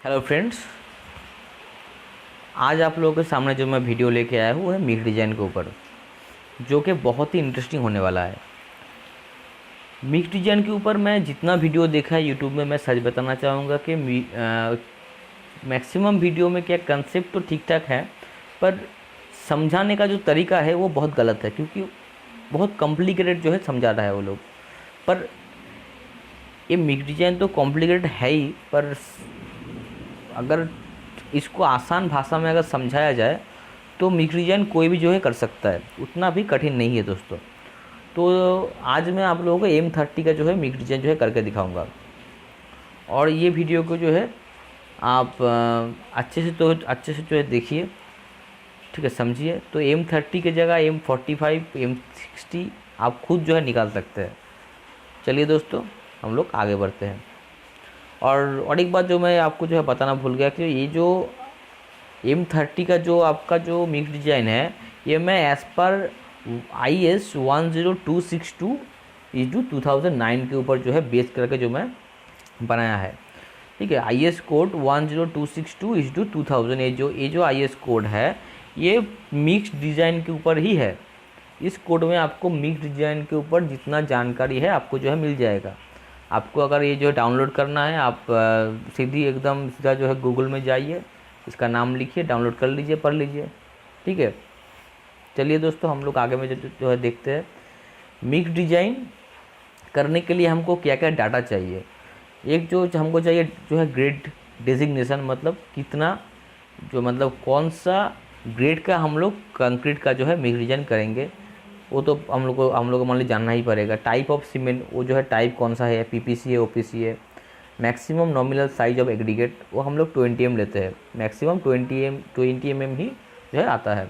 Hello friends, आज आप लोगों के सामने जो मैं वीडियो लेके आया हूँ वो है मिग डिज़ाइन के ऊपर, जो कि बहुत ही इंटरेस्टिंग होने वाला है। मिग डिज़ाइन के ऊपर मैं जितना वीडियो देखा है यूट्यूब में, मैं सच बताना चाहूँगा कि मैक्सिमम वीडियो में क्या कंसेप्ट तो ठीक ठाक है, पर समझाने का जो तरीका है वो बहुत गलत है, क्योंकि बहुत कॉम्प्लिकेटेड जो है समझा रहा है वो लोग। पर ये मिग डिज़ाइन तो कॉम्प्लिकेटेड है ही, पर अगर इसको आसान भाषा में अगर समझाया जाए तो मिक्स डिजाइन कोई भी जो है कर सकता है, उतना भी कठिन नहीं है दोस्तों। तो आज मैं आप लोगों को M30 का जो है मिक्स डिजाइन जो है करके दिखाऊंगा, और ये वीडियो को जो है आप अच्छे से जो है देखिए, ठीक है, समझिए। तो M30 की जगह M45 M60 आप खुद जो है निकाल सकते हैं। चलिए दोस्तों, हम लोग आगे बढ़ते हैं। और एक बात जो मैं आपको जो है बताना भूल गया कि ये जो M30 का जो आपका जो मिक्स डिज़ाइन है, ये मैं एज़ पर IS 10262 इजू 2009 के ऊपर जो है बेस करके जो मैं बनाया है, ठीक है। IS कोड 10262 इजू 2000, ये जो IS कोड है ये मिक्स डिज़ाइन के ऊपर ही है। इस कोड में आपको मिक्स डिज़ाइन के ऊपर जितना जानकारी है आपको जो है मिल जाएगा। आपको अगर ये जो है डाउनलोड करना है, आप सीधा जो है गूगल में जाइए, इसका नाम लिखिए, डाउनलोड कर लीजिए, पढ़ लीजिए, ठीक है। चलिए दोस्तों, हम लोग आगे में जो है देखते हैं मिक्स डिज़ाइन करने के लिए हमको क्या क्या डाटा चाहिए। एक जो हमको चाहिए जो है ग्रेड डेजिग्नेशन, मतलब कितना जो मतलब कौन सा ग्रेड का हम लोग कंक्रीट का जो है मिक्स डिज़ाइन करेंगे, वो तो हम लोग को मान लीजिए जानना ही पड़ेगा। टाइप ऑफ सीमेंट, वो जो है टाइप कौन सा है, PPC है, OPC है। Maximum nominal size of aggregate, वो हम लोग 20 लेते हैं, मैक्सिमम 20 ही जो है आता है।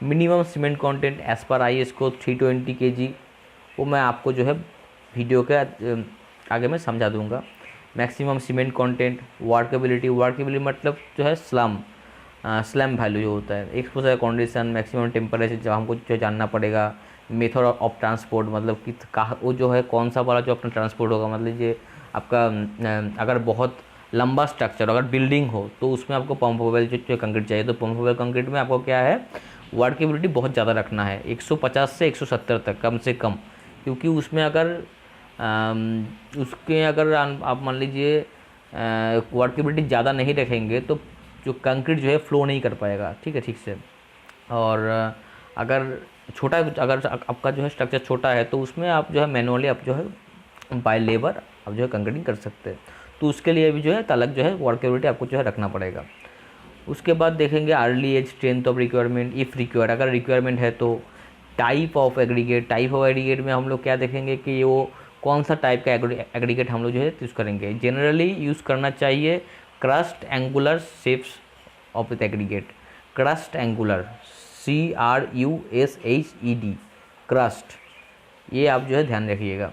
मिनिमम सीमेंट कंटेंट एज पर IS को 320 kg, वो मैं आपको जो है वीडियो के आगे में समझा दूंगा। मैक्सिमम सीमेंट कंटेंट, वर्केबिलिटी मतलब जो है स्लैम वैल्यू जो होता है, एक्सपोजर कंडीशन, मैक्सिमम टेम्परेचर जो हमको जो जानना पड़ेगा। मेथड ऑफ ट्रांसपोर्ट, मतलब कि कहाँ वो जो है कौन सा वाला जो अपना ट्रांसपोर्ट होगा, मतलब ये आपका अगर बहुत लंबा स्ट्रक्चर, अगर बिल्डिंग हो तो उसमें आपको पम्पेबल जो कंक्रीट चाहिए, तो पम्पेबल कंक्रीट में आपको क्या है वर्केबिलिटी बहुत ज़्यादा रखना है, 150 से 170 तक कम से कम, क्योंकि उसमें अगर उसके अगर आप मान लीजिए वर्केबिलिटी ज़्यादा नहीं रखेंगे तो जो कंक्रीट जो है फ्लो नहीं कर पाएगा, ठीक है, ठीक से। और अगर आपका जो है स्ट्रक्चर छोटा है तो उसमें आप जो है मैनुअली आप जो है बाय लेबर आप जो है कंक्रीटिंग कर सकते हैं, तो उसके लिए भी जो है अलग जो है वर्केबिलिटी आपको जो है रखना पड़ेगा। उसके बाद देखेंगे early age strength of requirement if required, अगर रिक्वायरमेंट है तो टाइप ऑफ एग्रीगेट में हम लोग क्या देखेंगे कि वो कौन सा टाइप का एग्रीगेट हम लोग जो है यूज़ करेंगे। जनरली यूज़ करना चाहिए crust angular shapes of the aggregate, crust angular CRUSHED, crust, ये आप जो है ध्यान रखिएगा।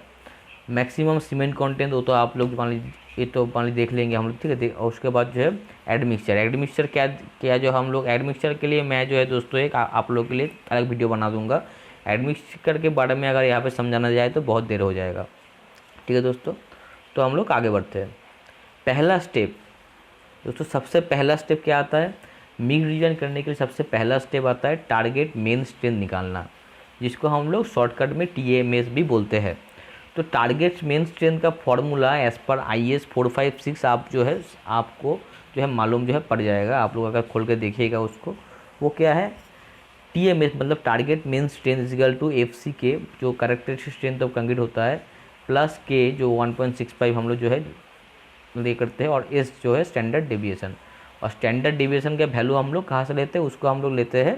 मैक्सिमम सीमेंट कंटेंट, वो तो आप लोग मान लीजिए, ये तो मान लीजिए देख लेंगे हम लोग, ठीक है। और उसके बाद जो है एडमिक्सचर क्या क्या जो हम लोग एडमिक्सचर के लिए मैं जो है दोस्तों एक आप लोगों के लिए अलग वीडियो बना दूंगा। एडमिक्सचर के बारे में अगर यहाँ पे समझाना जाए तो बहुत देर हो जाएगा, ठीक है दोस्तों। तो हम लोग आगे बढ़ते हैं। पहला स्टेप दोस्तों, सबसे पहला स्टेप क्या आता है मिक्स डिज़ाइन करने के लिए? सबसे पहला स्टेप आता है टारगेट मेन स्ट्रेंथ निकालना, जिसको हम लोग शॉर्टकट में TMS भी बोलते हैं। तो टारगेट मेन स्ट्रेंथ का फॉर्मूला एज़ पर IS 456 आप जो है आपको जो है मालूम जो है पड़ जाएगा, आप लोग अगर खोल के देखिएगा उसको। वो क्या है TMS, मतलब target mean strength is equal to FC के जो कैरेक्टरिस्टिक स्ट्रेंथ ऑफ कंक्रीट होता है, प्लस के जो 1.65 हम लोग जो है ले करते हैं, और S जो है स्टैंडर्ड डेविएशन। और स्टैंडर्ड डेविएशन का वैल्यू हम लोग कहाँ से लेते हैं, उसको हम लोग लेते हैं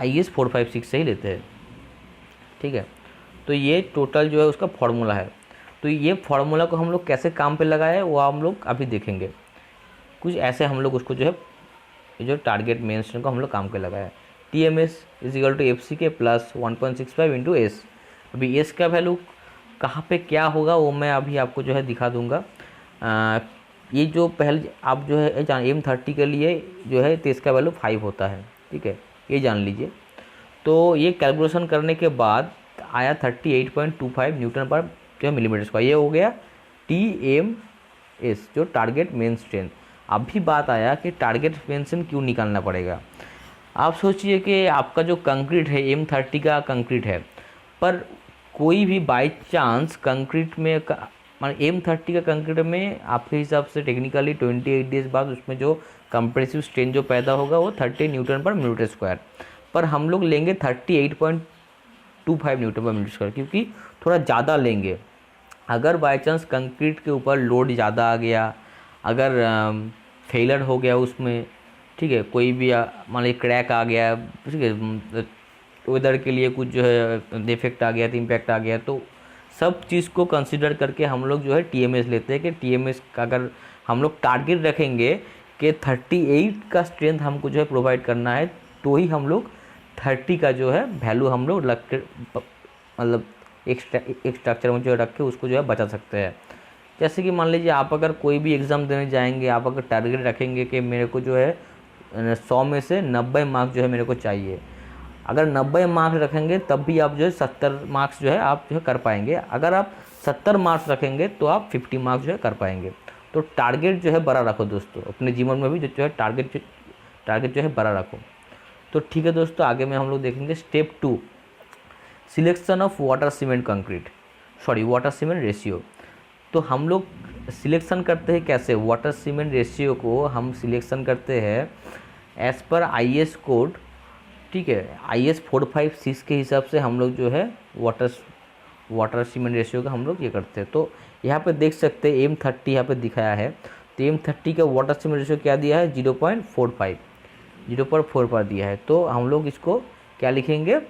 IS 456 से ही लेते हैं, ठीक है। तो ये टोटल जो है उसका फॉर्मूला है। तो ये फार्मूला को हम लोग कैसे काम पे लगाए वो हम लोग अभी देखेंगे। कुछ ऐसे हम लोग उसको जो है ये जो टारगेट मेन स्ट्रेंथ को हम लोग काम पे लगाया, TMS इजिकल टू FC के प्लस 1.65 इंटू S। अभी S का वैल्यू कहाँ पे क्या होगा वो मैं अभी आपको जो है दिखा दूंगा। ये जो पहले आप जो है M30 के लिए जो है तो इसका वैल्यू 5 होता है, ठीक है, ये जान लीजिए। तो ये कैलकुलेशन करने के बाद आया 38.25 न्यूटन पर जो मिलीमीटर स्क्वायर, ये हो गया एस जो टारगेट मेन स्ट्रेंथ। अभी बात आया कि टारगेट मेन स्ट्रेंथ क्यों निकालना पड़ेगा। आप सोचिए कि आपका जो कंक्रीट है M30 का कंक्रीट है, पर कोई भी बाई चांस कंक्रीट में मान M30 का कंक्रीट में आपके हिसाब से टेक्निकली 28 डेज बाद उसमें जो कंप्रेसिव स्ट्रेन जो पैदा होगा वो 30 न्यूटन पर मिनट स्क्वायर, पर हम लोग लेंगे 38.25 न्यूटन पर मिनट स्क्वायर, क्योंकि थोड़ा ज़्यादा लेंगे। अगर बाई चांस कंक्रीट के ऊपर लोड ज़्यादा आ गया, अगर फेलर हो गया उसमें, ठीक है, कोई भी मान लीजिए क्रैक आ गया, ठीक है, वेदर के लिए कुछ जो है डिफेक्ट आ गया, तो इम्पैक्ट आ गया, तो सब चीज़ को कंसिडर करके हम लोग जो है TMS लेते हैं कि TMS का अगर हम लोग टारगेट रखेंगे कि 38 का स्ट्रेंथ हमको जो है प्रोवाइड करना है, तो ही हम लोग 30 का जो है वैल्यू हम लोग रख के मतलब एक स्ट्रक्चर में जो रख के उसको जो है बचा सकते हैं। जैसे कि मान लीजिए आप अगर कोई भी एग्ज़ाम देने जाएंगे, आप अगर टारगेट रखेंगे कि मेरे को जो है 100 में से 90 मार्क्स जो है मेरे को चाहिए, अगर 90 मार्क्स रखेंगे तब भी आप जो है 70 मार्क्स जो है आप जो है कर पाएंगे। अगर आप 70 मार्क्स रखेंगे तो आप 50 मार्क्स जो है कर पाएंगे। तो टारगेट जो है बड़ा रखो दोस्तों, अपने जीवन में भी जो है टारगेट जो है बड़ा रखो। तो ठीक है दोस्तों, आगे में हम लोग देखेंगे step 2, selection of water cement concrete, water cement ratio. तो हम लोग सिलेक्शन करते हैं कैसे, वाटर सीमेंट रेशियो को हम सिलेक्शन करते हैं एज़ पर IS कोड, ठीक है, IS 456 के हिसाब से हम लोग जो है वाटर सीमेंट रेशियो का हम लोग ये करते हैं। तो यहाँ पे देख सकते हैं M30 यहाँ पे दिखाया है, तो M30 का वाटर सीमेंट रेशियो क्या दिया है 0.45 दिया है। तो हम लोग इसको क्या लिखेंगे,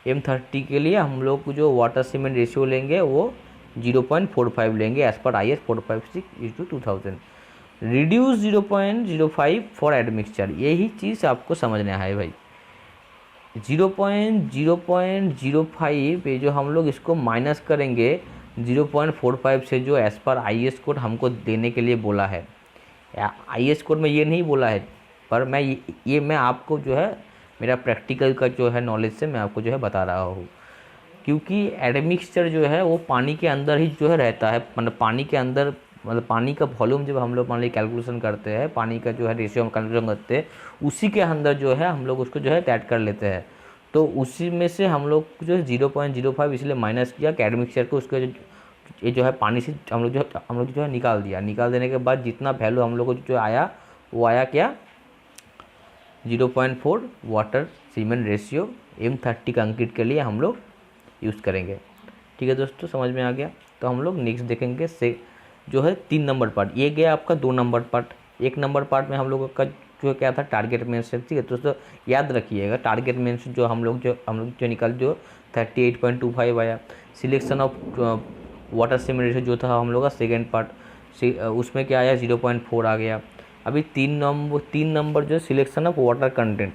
M30 के लिए हम लोग जो वाटर सीमेंट रेशियो लेंगे वो 0.45 लेंगे as per IS 456/2000, reduce 0.05 for admixture. यही चीज़ आपको समझना है भाई, 0.05 ये जो हम लोग इसको माइनस करेंगे 0.45 से, जो एज़ पर IS कोड हमको देने के लिए बोला है। IS कोड में ये नहीं बोला है, पर मैं आपको जो है मेरा प्रैक्टिकल का जो है नॉलेज से मैं आपको जो है बता रहा हूँ, क्योंकि एडमिक्सचर जो है वो पानी के अंदर ही जो है रहता है, मतलब पानी के अंदर, मतलब पानी का वॉल्यूम जब हम लोग मान लीजिए कैलकुलेशन करते हैं, पानी का जो है रेशियो हम कैलकुलेशन करते हैं, उसी के अंदर जो है हम लोग उसको जो है ऐड कर लेते हैं। तो उसी में से हम लोग जो है 0.05 इसलिए माइनस किया कि एडमिक्सचर को उसके ये जो है पानी से हम लोग जो है निकाल दिया। निकाल देने के बाद जितना वैल्यू हम लोग को जो आया वो आया क्या 0.4 water cement ratio M30 concrete के लिए हम लोग यूज़ करेंगे। ठीक है दोस्तों, समझ में आ गया। तो हम लोग नेक्स्ट देखेंगे से जो है 3 नंबर पार्ट, ये गया आपका 2 नंबर पार्ट। 1 नंबर पार्ट में हम लोगों का जो क्या था टारगेट मेंस, ठीक है दोस्तों, याद रखिएगा टारगेट मेंस जो हम लोग जो निकल जो 38.25 आया। Selection of water cement ratio जो था हम लोग का सेकेंड पार्ट, उसमें क्या आया 0.4 आ गया। अभी 3 नंबर जो सिलेक्शन ऑफ वाटर कंटेंट,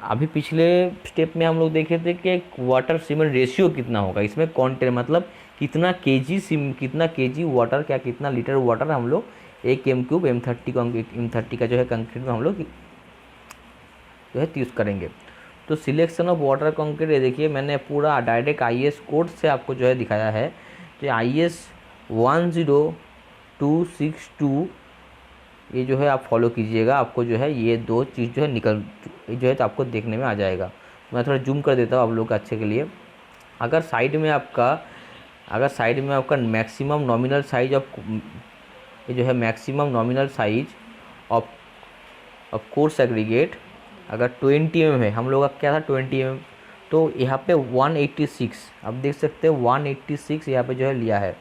अभी पिछले स्टेप में हम लोग देखे थे कि वाटर सीमेंट रेशियो कितना होगा, इसमें कंटेंट मतलब कितना केजी वाटर, क्या कितना लीटर वाटर हम लोग 1 m³ M30 का जो है कंक्रीट में हम लोग जो है यूज़ करेंगे। तो सिलेक्शन ऑफ वाटर कंक्रीट, ये देखिए मैंने पूरा डायरेक्ट IS कोड से आपको जो है दिखाया है कि IS 10262 ये जो है आप फॉलो कीजिएगा, आपको जो है ये 2 चीज़ जो है निकल जो है तो आपको देखने में आ जाएगा। मैं थोड़ा जूम कर देता हूँ आप लोग के अच्छे के लिए। अगर साइड में आपका मैक्सिमम नॉमिनल साइज ऑफ ये जो है maximum nominal size of coarse aggregate अगर 20 mm है, हम लोग का क्या था 20 mm, तो यहाँ पे 186 आप देख सकते हैं 186 यहाँ पे जो है लिया है,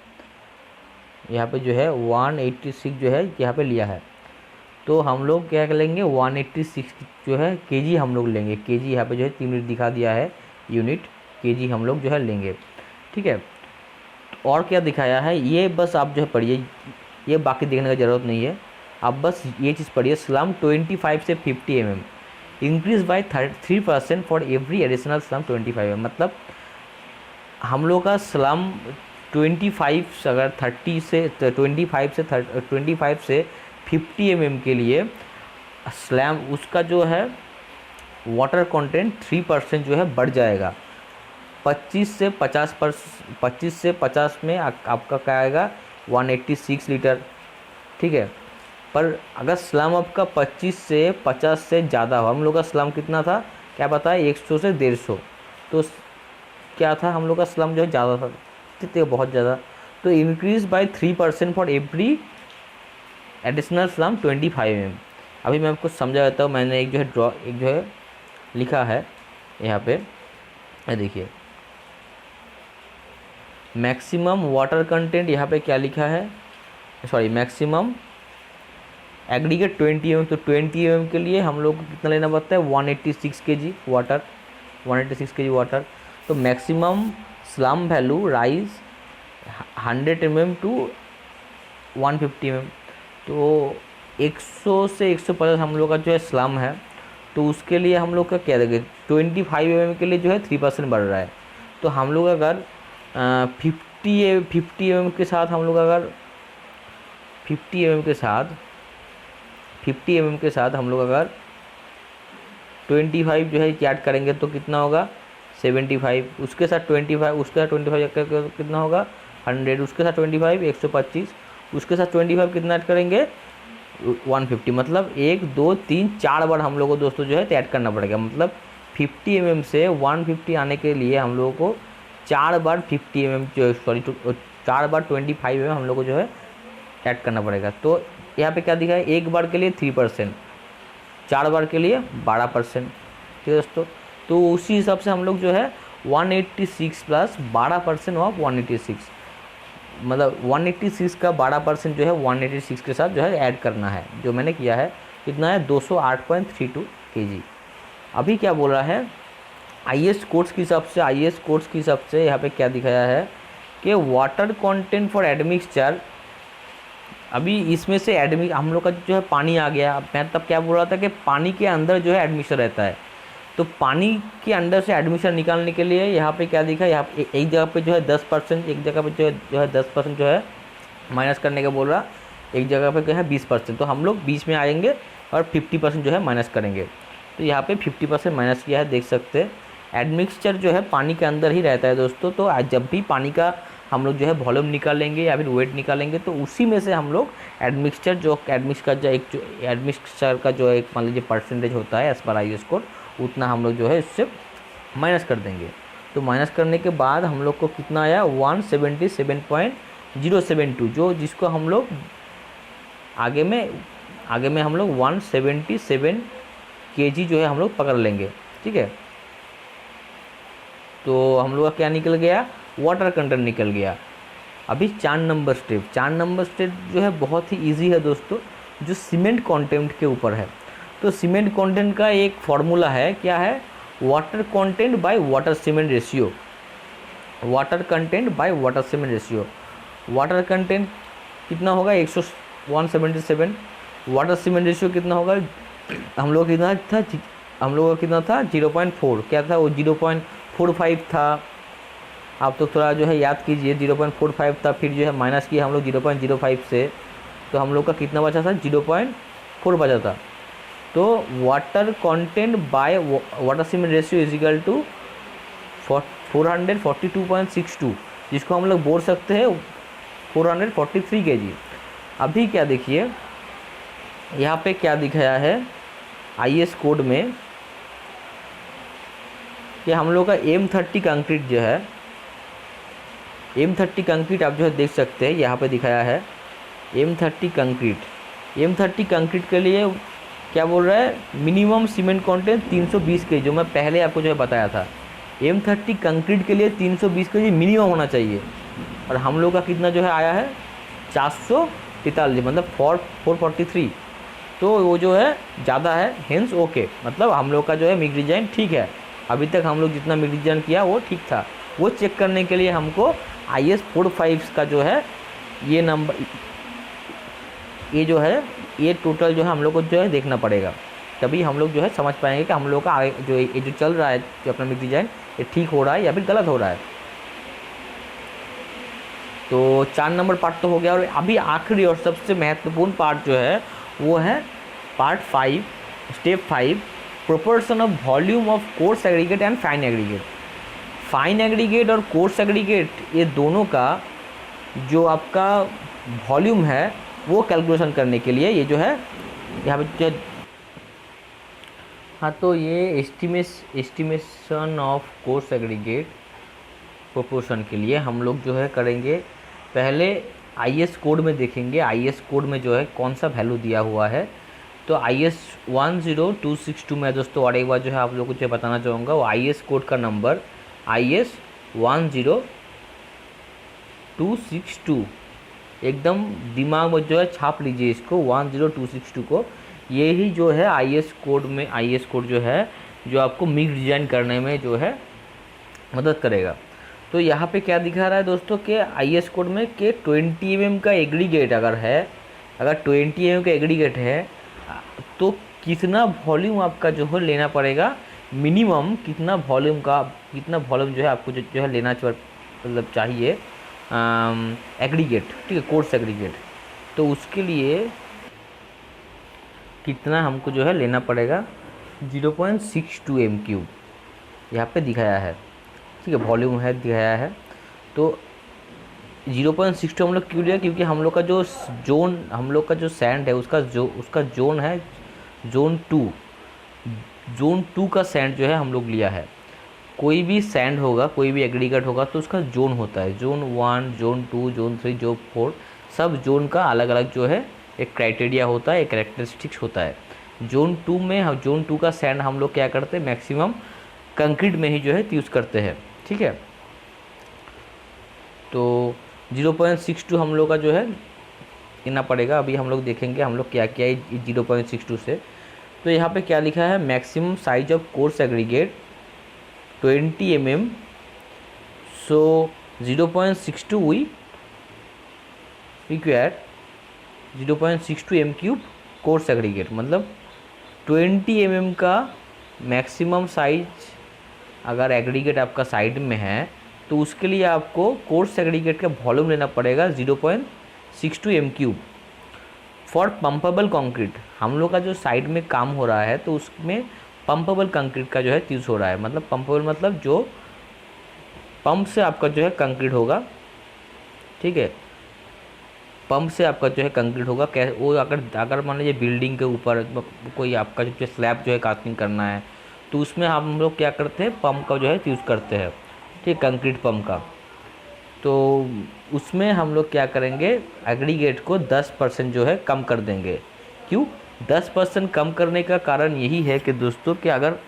यहाँ पे जो है 186 जो है यहाँ पे लिया है। तो हम लोग क्या लेंगे 186 जो है केजी हम लोग लेंगे, केजी यहाँ पे जो है 3 मिनट दिखा दिया है, यूनिट केजी हम लोग जो है लेंगे। ठीक है, और क्या दिखाया है ये बस आप जो है पढ़िए, ये बाकी देखने की ज़रूरत नहीं है, आप बस ये चीज़ पढ़िए। स्लम 25 से 50 mm increase by 3% for every additional slum 25 mm, मतलब हम लोग का स्लम 25 अगर 25 से 50 mm के लिए स्लैम उसका जो है वाटर कंटेंट 3% जो है बढ़ जाएगा। 25 से 50 में आपका क्या आएगा 186 लीटर, ठीक है। पर अगर स्लम आपका 25 से 50 से ज़्यादा हो, हम लोग का स्लम कितना था क्या पता है, 100 से 150, तो क्या था हम लोग का स्लम जो है ज़्यादा था, कितने बहुत ज़्यादा, तो increase by 3% for every additional slum 25 mm। अभी मैं आपको समझा देता हूँ, मैंने एक जो है लिखा है यहाँ पे, ये देखिए मैक्सिमम वाटर कंटेंट, यहाँ पे क्या लिखा है, सॉरी मैक्सिमम एग्रीगेट 20 mm, तो 20 mm के लिए हम लोग को कितना लेना पड़ता है 186 kg वाटर, 186 kg वाटर। तो maximum slump value rise 100 mm to 150 mm, तो 100 से 150 हम लोग का जो है स्लम है, तो उसके लिए हम लोग का क्या देंगे 25 mm के लिए जो है 3% बढ़ रहा है। तो हम लोग अगर 50 mm के साथ हम लोग अगर 50 mm के साथ 50 mm के साथ हम लोग अगर 25 जो है ऐड करेंगे तो कितना होगा 75, उसके साथ 25, उसके साथ 25 कितना होगा 100, उसके साथ 25 125, उसके साथ 25 कितना ऐड करेंगे 150। मतलब 1 2 3 4 बार हम लोग को दोस्तों जो है ऐड करना पड़ेगा। मतलब 50 mm से 150 आने के लिए हम लोगों को 4 बार 50 mm जो सॉरी 4 बार 25 mm हम लोग को जो है ऐड करना पड़ेगा। तो यहाँ पे क्या दिखा है, एक बार के लिए 3%, 4 बार के लिए 12%, ठीक है दोस्तों। तो उसी हिसाब से हम लोग जो है 186 प्लस 12% ऑफ 186, मतलब 186 का 12% जो है 186 के साथ जो है ऐड करना है, जो मैंने किया है। कितना है 208.32 kg। अभी क्या बोल रहा है IS कोर्स के हिसाब से यहाँ पे क्या दिखाया है कि वाटर कंटेंट फॉर एडमिक्सचर, अभी इसमें से एडमिक हम लोग का जो है पानी आ गया। मैं तब क्या बोल रहा था कि पानी के अंदर जो है एडमिक्सचर रहता है, तो पानी के अंदर से एडमिक्सचर निकालने के लिए यहाँ पे क्या दिखा, यहाँ एक जगह पे जो है 10%, एक जगह पे जो है 10% जो है माइनस करने का बोल रहा, एक जगह पे क्या है 20%। तो हम लोग बीच में आएंगे और 50% जो है माइनस करेंगे। तो यहाँ पे 50% माइनस किया है, देख सकते हैं। एडमिक्सचर जो है पानी के अंदर ही रहता है दोस्तों। तो जब भी पानी का हम लोग जो है वॉल्यूम निकालेंगे या फिर वेट निकालेंगे, तो उसी में से हम लोग एडमिक्सचर का जो एक मान लीजिए परसेंटेज होता है एज पर IS कोड, उतना हम लोग जो है इससे माइनस कर देंगे। तो माइनस करने के बाद हम लोग को कितना आया 177.072, जो जिसको हम लोग आगे में हम लोग 177 kg जो है हम लोग पकड़ लेंगे, ठीक है। तो हम लोग का क्या निकल गया, वाटर कंटेंट निकल गया। अभी 4 नंबर स्टेप जो है बहुत ही इजी है दोस्तों, जो सीमेंट कंटेंट के ऊपर है। तो सीमेंट कंटेंट का एक फॉर्मूला है, क्या है, water content by water cement ratio. Water content by water cement ratio, water content कितना होगा 177, वाटर सीमेंट रेशियो कितना होगा, हम लोग कितना था 0.4, क्या था वो 0.45 था। आप तो थोड़ा जो है याद कीजिए, 0.45 था, फिर जो है माइनस किया हम लोग 0.05 से, तो हम लोग का कितना बचा था 0.4 बचा था। तो water content by water cement ratio is equal to 442.62, जिसको हम लोग बोल सकते हैं 443 kg। अभी क्या देखिए यहाँ पे क्या दिखाया है IS कोड में कि हम लोग का M30 कंक्रीट जो है, M30 कंक्रीट आप जो है देख सकते हैं यहाँ पे दिखाया है M30 कंक्रीट के लिए क्या बोल रहा है, मिनिमम सीमेंट कंटेंट 320 kg, जो मैं पहले आपको जो है बताया था। M30 कंक्रीट के लिए 320 kg मिनिमम होना चाहिए, और हम लोग का कितना जो है आया है 443, मतलब 443। तो वो जो है ज़्यादा है, हेंस ओके, मतलब हम लोग का जो है मिक्स डिज़ाइन ठीक है। अभी तक हम लोग जितना मिक्स डिज़ाइन किया वो ठीक था। वो चेक करने के लिए हमको IS 45 का जो है ये नंबर, ये जो है ये टोटल जो है हम लोग को जो है देखना पड़ेगा, तभी हम लोग जो है समझ पाएंगे कि हम लोग का जो ये जो चल रहा है जो अपना मिक्स डिज़ाइन ये ठीक हो रहा है या फिर गलत हो रहा है। तो 4 नंबर पार्ट तो हो गया, और अभी आखिरी और सबसे महत्वपूर्ण पार्ट जो है वो है part 5, step 5, proportion of volume of coarse aggregate and fine aggregate. Fine aggregate और कोर्स एग्रीगेट ये दोनों का जो आपका वॉल्यूम है वो कैलकुलेशन करने के लिए ये जो है यहाँ पे जो, हाँ, तो ये estimation of coarse aggregate proportion के लिए हम लोग जो है करेंगे, पहले आईएस कोड में देखेंगे, आईएस कोड में जो है कौन सा वैल्यू दिया हुआ है। तो आईएस 10262 में दोस्तों और एक बार जो है आप लोगों को जो बताना चाहूँगा, वो आईएस कोड का नंबर आईएस 10262, एकदम दिमाग में जो है छाप लीजिए इसको, 10262 को। ये ही जो है आईएस कोड में, आईएस कोड जो है जो आपको मिक्स डिज़ाइन करने में जो है मदद करेगा। तो यहाँ पे क्या दिखा रहा है दोस्तों कि आईएस कोड में कि 20 mm का एग्रीगेट अगर है, अगर 20 mm का एग्रीगेट है तो कितना वॉल्यूम आपका जो है लेना पड़ेगा, मिनिमम कितना वॉल्यूम का, कितना वॉल्यूम जो है आपको जो है लेना मतलब चाहिए एग्रीगेट, ठीक है, कोर्स एग्रीगेट। तो उसके लिए कितना हमको जो है लेना पड़ेगा, 0.62 m³ यहाँ पे दिखाया है, ठीक है, वॉल्यूम है दिखाया है। तो 0.62 हम लोग क्यों लिया, क्योंकि हम लोग का जो जोन, हम लोग का जो सैंड है उसका जोन है जोन 2 का सैंड जो है हम लोग लिया है। कोई भी सैंड होगा, कोई भी एग्रीगेट होगा तो उसका जोन होता है, जोन 1, जोन 2, जोन 3, जोन 4, सब जोन का अलग अलग जो है एक क्राइटेरिया होता है, एक कैरेक्टरिस्टिक्स होता है। जोन 2 में, जोन 2 का सैंड हम लोग क्या करते हैं, मैक्सिमम कंक्रीट में ही जो है यूज़ करते हैं, ठीक है। तो 0.62 हम लोग का जो है लेना पड़ेगा। अभी हम लोग देखेंगे हम लोग क्या किया है 0.62 से। तो यहाँ पे क्या लिखा है, maximum size of coarse aggregate 20 mm, so 0.62 we require 0.62 m³ coarse aggregate, मतलब 20 mm का मैक्सिमम साइज अगर एग्रीगेट आपका साइड में है तो उसके लिए आपको कोर्स एग्रीगेट का वॉल्यूम लेना पड़ेगा 0.62 m³ फॉर पंपेबल कंक्रीट। हम लोग का जो साइड में काम हो रहा है तो उसमें पंपेबल कंक्रीट का जो है यूज़ हो रहा है, मतलब पंपेबल मतलब जो पंप से आपका जो है कंक्रीट होगा, ठीक है, पंप से आपका जो है कंक्रीट होगा। वो अगर मान लीजिए बिल्डिंग के ऊपर कोई आपका जो स्लैब जो है कास्टिंग करना है तो उसमें हम लोग क्या करते हैं, पंप का जो है यूज़ करते हैं, ठीक, कंक्रीट पंप का। तो उसमें हम लोग क्या करेंगे, एग्रीगेट को 10% जो है कम कर देंगे। क्यों 10% कम करने का कारण यही है कि दोस्तों कि अगर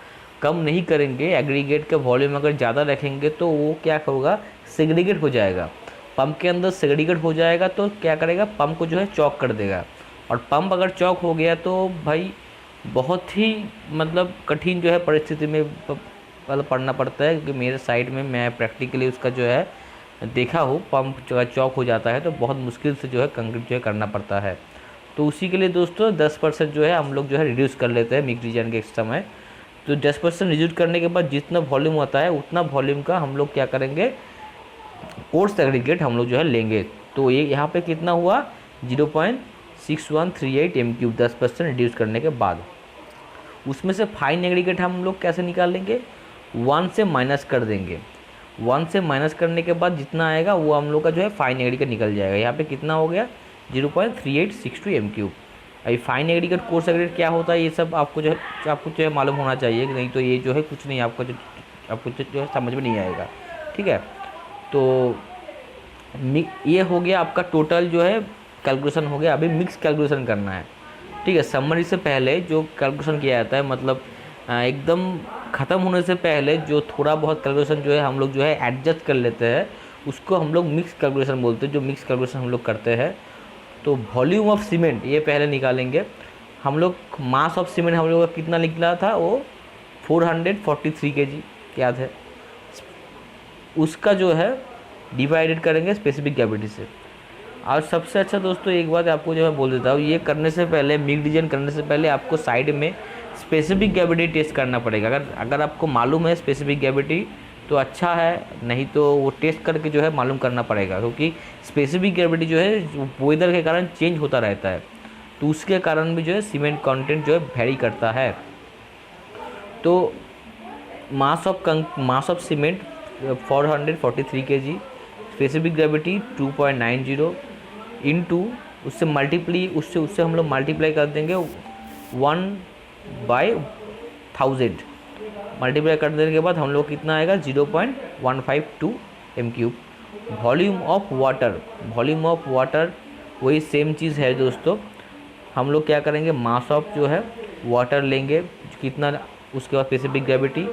कम नहीं करेंगे, एग्रीगेट का वॉल्यूम अगर ज़्यादा रखेंगे तो वो क्या होगा, सेग्रीगेट हो जाएगा, पंप के अंदर सेग्रीगेट हो जाएगा। तो क्या करेगा, पंप को जो है चॉक कर देगा, और पंप अगर चॉक हो गया तो भाई बहुत ही मतलब कठिन जो है परिस्थिति में मतलब पढ़ना पड़ता है। क्योंकि मेरे साइड में मैं प्रैक्टिकली उसका जो है देखा हूँ, पंप जो चॉक हो जाता है तो बहुत मुश्किल से जो है कंक्रीट जो है करना पड़ता है। तो उसी के लिए दोस्तों 10% जो है हम लोग जो है रिड्यूस कर लेते हैं मिक्स डिजाइन के समय। तो 10% रिड्यूस करने के बाद जितना वॉल्यूम होता है उतना वॉल्यूम का हम लोग क्या करेंगे, कोर्स एग्रीगेट हम लोग जो है लेंगे। तो ये यहाँ पे कितना हुआ, 0.6138 m³, 10% रिड्यूस करने के बाद। उसमें से फाइन एग्रीगेट हम लोग कैसे निकालेंगे, 1 से माइनस कर देंगे। 1 से माइनस करने के बाद जितना आएगा वो हम लोग का जो है फाइन एग्रीगेट निकल जाएगा। यहाँ पे कितना हो गया, 0.3862 m³। अभी फाइन एग्रीगेट कोर्स एग्रीगेट क्या होता है ये सब आपको जो है मालूम होना चाहिए, नहीं तो ये जो है कुछ नहीं आपको जो है समझ में नहीं आएगा, ठीक है। तो ये हो गया आपका टोटल जो है कैलकुलेशन हो गया। अभी मिक्स कैलकुलेशन करना है, ठीक है। समरी से पहले जो कैलकुलेशन किया जाता है, मतलब एकदम ख़त्म होने से पहले जो थोड़ा बहुत कैलकुलेशन जो है हम लोग जो है एडजस्ट कर लेते हैं, उसको हम लोग मिक्स कैलकुलेशन बोलते हैं। जो मिक्स कैलकुलेशन हम लोग करते हैं, तो वॉल्यूम ऑफ सीमेंट ये पहले निकालेंगे हम लोग। मास ऑफ सीमेंट हम लोग का कितना निकला था, वो 443 kg याद है। उसका जो है डिवाइडेड करेंगे स्पेसिफिक ग्रेविटी से। और सबसे अच्छा दोस्तों एक बात आपको जो मैं बोल देता हूँ, ये करने से पहले, मिक्स डिजाइन करने से पहले आपको साइड में स्पेसिफिक ग्रेविटी टेस्ट करना पड़ेगा। अगर आपको मालूम है स्पेसिफिक ग्रेविटी तो अच्छा है, नहीं तो वो टेस्ट करके जो है मालूम करना पड़ेगा। क्योंकि स्पेसिफिक ग्रेविटी जो है वेदर के कारण चेंज होता रहता है, तो उसके कारण भी जो है सीमेंट कंटेंट जो है वेरी करता है। तो mass of cement 443 kg, specific gravity 2.90 into उससे मल्टीप्ली उससे उससे हम लोग मल्टीप्लाई कर देंगे 1/1000। मल्टीप्लाई कर देने के बाद हम लोग कितना आएगा 0.152 m³। वॉल्यूम ऑफ वाटर वही सेम चीज़ है दोस्तों। हम लोग क्या करेंगे, मास ऑफ जो है वाटर लेंगे कितना, उसके बाद स्पेसिफिक ग्रेविटी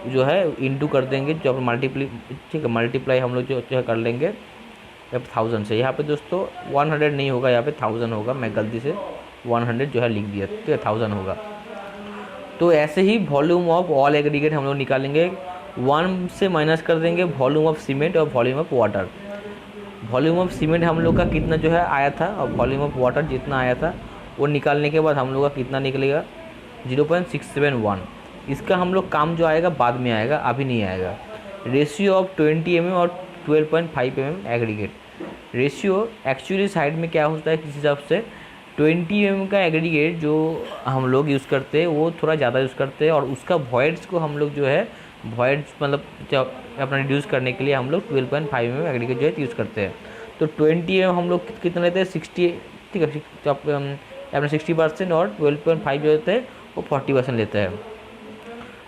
जो है इंटू कर देंगे, जो मल्टीप्लाई, ठीक है, मल्टीप्लाई हम लोग जो है कर लेंगे 1000 से। यहाँ पे दोस्तों 100 नहीं होगा, यहाँ पे 1000 होगा, मैं गलती से 100 जो है लिख दिया, ठीक है, 1000 होगा। तो ऐसे ही वॉल्यूम ऑफ ऑल एग्रीगेट हम लोग निकालेंगे, 1 से माइनस कर देंगे वॉल्यूम ऑफ सीमेंट और volume of water. Volume of cement हम लोग का कितना जो है आया था और वॉल्यूम ऑफ वाटर जितना आया था वो निकालने के बाद हम लोग का कितना निकलेगा 0.671। इसका हम लोग काम जो आएगा बाद में आएगा, अभी नहीं आएगा। रेशियो ऑफ 20 mm और 12.5 mm aggregate. Ratio actually side में क्या होता है, किस हिसाब से 20 mm का एग्रीगेट जो हम लोग यूज़ करते हैं वो थोड़ा ज़्यादा यूज़ करते हैं, और उसका वॉइड्स को हम लोग जो है वॉइड्स मतलब अपना रिड्यूस करने के लिए हम लोग 12.5 mm एग्रीगेट जो है यूज़ करते हैं। तो 20 mm हम लोग कितना लेते हैं 60, ठीक है, तो अपना 60% और 12.5 जो होते हैं वो 40% लेते हैं।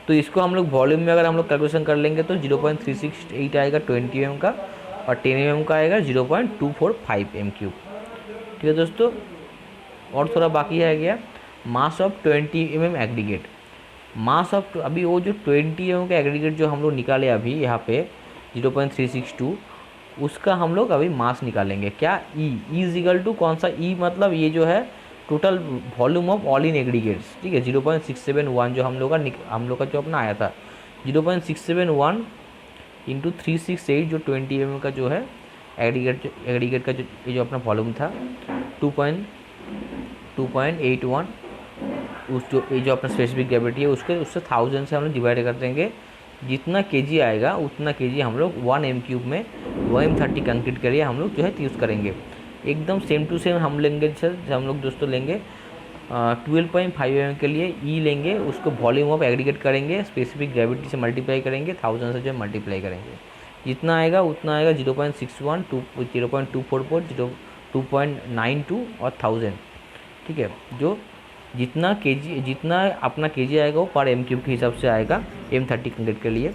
तो इसको हम लोग वॉल्यूम में अगर हम लोग कैलकुलेशन कर लेंगे तो 0.368 आएगा 20 mm का, और 10 mm का आएगा 0.245 m³। ठीक है दोस्तों, और थोड़ा बाकी है गया mass of 20 mm aggregate. Mass of अभी वो जो 20 mm का एग्रीगेट जो हम लोग निकाले अभी यहाँ पे 0.362, उसका हम लोग अभी मास निकालेंगे। क्या ई इज इक्वल टू कौन सा ई, मतलब ये जो है total volume of all in aggregates, ठीक है, 0.671 जो हम लोग का जो अपना आया था 0.671 इंटू 368 जो 20 mm का जो है एग्रीगेट का जो अपना वॉल्यूम था 2.81, उस जो अपना स्पेसिफिक ग्रेविटी है उससे 1000 से हम लोग डिवाइड कर देंगे। जितना केजी आएगा उतना केजी हम लोग 1 m³ में 1m30 कंक्रीट के लिए हम लोग जो है यूज़ करेंगे। एकदम सेम टू सेम हम लेंगे सर, हम लोग दोस्तों लेंगे 12.5 mm के लिए ई लेंगे, उसको वॉल्यूम ऑफ एग्रीगेट करेंगे, स्पेसिफिक ग्रेविटी से मल्टीप्लाई करेंगे, 1000 से जो मल्टीप्लाई करेंगे, जितना आएगा उतना आएगा 0.61, 0.244, 2.92 और 1000, ठीक है। जो जितना अपना केजी आएगा वो पर m³ के हिसाब से आएगा m30 कंक्रीट के लिए।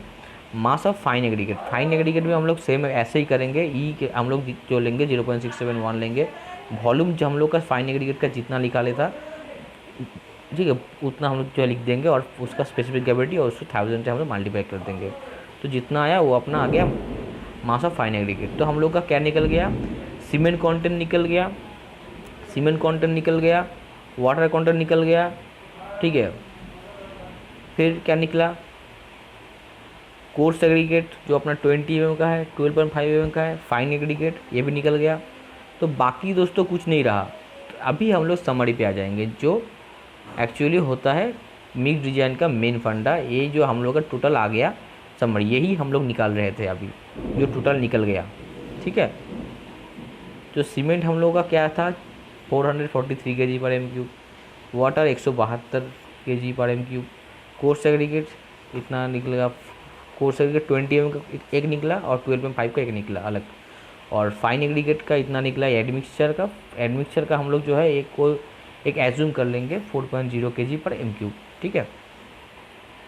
मास ऑफ फाइन एग्रीगेट में हम लोग सेम ऐसे ही करेंगे, ई के हम लोग जो लेंगे 0.671 लेंगे, वॉल्यूम जो हम लोग का फाइन एग्रीगेट का जितना निकाले था, ठीक है, उतना हम लोग जो लिख देंगे, और उसका स्पेसिफिक ग्रेविटी और उसको 1000 से हम लोग मल्टीप्लाई कर देंगे, तो जितना आया वो अपना आ गया मास ऑफ फाइन एग्रीगेट। तो हम लोग का क्या निकल गया, सीमेंट कंटेंट निकल गया, वाटर कंटेंट निकल गया, ठीक है। फिर क्या निकला, कोर्स एग्रीगेट जो अपना 20 mm का है, 12.5 mm का है, फाइन एग्रीगेट ये भी निकल गया। तो बाकी दोस्तों कुछ नहीं रहा। अभी हम लोग समरी पे आ जाएंगे, जो एक्चुअली होता है मिक्स डिजाइन का मेन फंडा। ये जो हम लोग का टोटल आ गया समरी, यही हम लोग निकाल रहे थे अभी, जो टोटल निकल गया, ठीक है। जो सीमेंट हम लोग का क्या था 443 kg पर m³, वाटर 172 kg पर m³, कोर्स एग्रीगेट इतना निकलेगा, कोर्स एग्रीगेट 20 mm का एक निकला और 12.5 का एक निकला अलग, और फाइन एग्रीगेट का इतना निकला एडमिक्सचर का हम लोग जो है एक एज्यूम कर लेंगे 4.0 kg पर m³, ठीक है।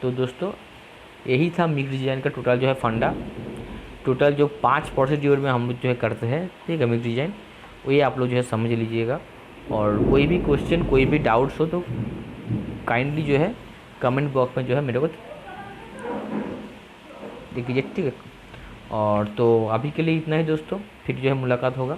तो दोस्तों यही था मिक्स डिज़ाइन का टोटल जो है फंडा। टोटल जो 5 प्रोसीड्यूर में हम लोग जो है करते हैं, ठीक है, मिक्स डिज़ाइन, वो ये आप लोग जो है समझ लीजिएगा। और कोई भी क्वेश्चन कोई भी डाउट्स हो तो काइंडली जो है कमेंट बॉक्स में जो है मेरे को लिख लीजिए, ठीक है। और तो अभी के लिए इतना ही दोस्तों, फिर जो है मुलाकात होगा।